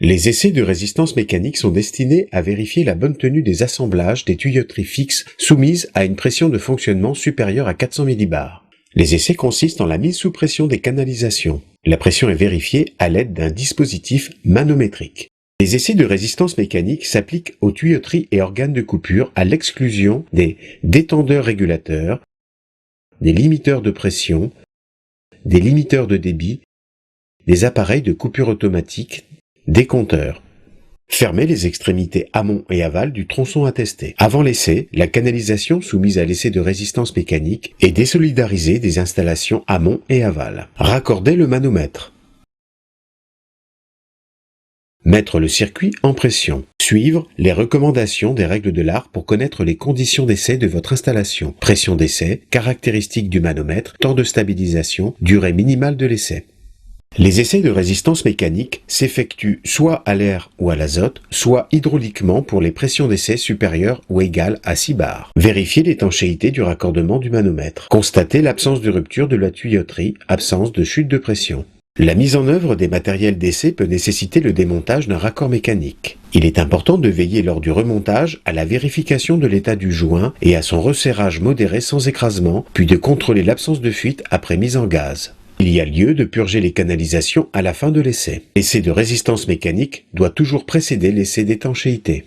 Les essais de résistance mécanique sont destinés à vérifier la bonne tenue des assemblages des tuyauteries fixes soumises à une pression de fonctionnement supérieure à 400 millibars. Les essais consistent en la mise sous pression des canalisations. La pression est vérifiée à l'aide d'un dispositif manométrique. Les essais de résistance mécanique s'appliquent aux tuyauteries et organes de coupure à l'exclusion des détendeurs régulateurs, des limiteurs de pression, des limiteurs de débit, des appareils de coupure automatique, des compteurs. Fermez les extrémités amont et aval du tronçon à tester. Avant l'essai, la canalisation soumise à l'essai de résistance mécanique est désolidarisée des installations amont et aval. Raccordez le manomètre. Mettre le circuit en pression. Suivre les recommandations des règles de l'art pour connaître les conditions d'essai de votre installation. Pression d'essai, caractéristiques du manomètre, temps de stabilisation, durée minimale de l'essai. Les essais de résistance mécanique s'effectuent soit à l'air ou à l'azote, soit hydrauliquement pour les pressions d'essai supérieures ou égales à 6 bars. Vérifiez l'étanchéité du raccordement du manomètre. Constatez l'absence de rupture de la tuyauterie, absence de chute de pression. La mise en œuvre des matériels d'essai peut nécessiter le démontage d'un raccord mécanique. Il est important de veiller lors du remontage à la vérification de l'état du joint et à son resserrage modéré sans écrasement, puis de contrôler l'absence de fuite après mise en gaz. Il y a lieu de purger les canalisations à la fin de l'essai. L'essai de résistance mécanique doit toujours précéder l'essai d'étanchéité.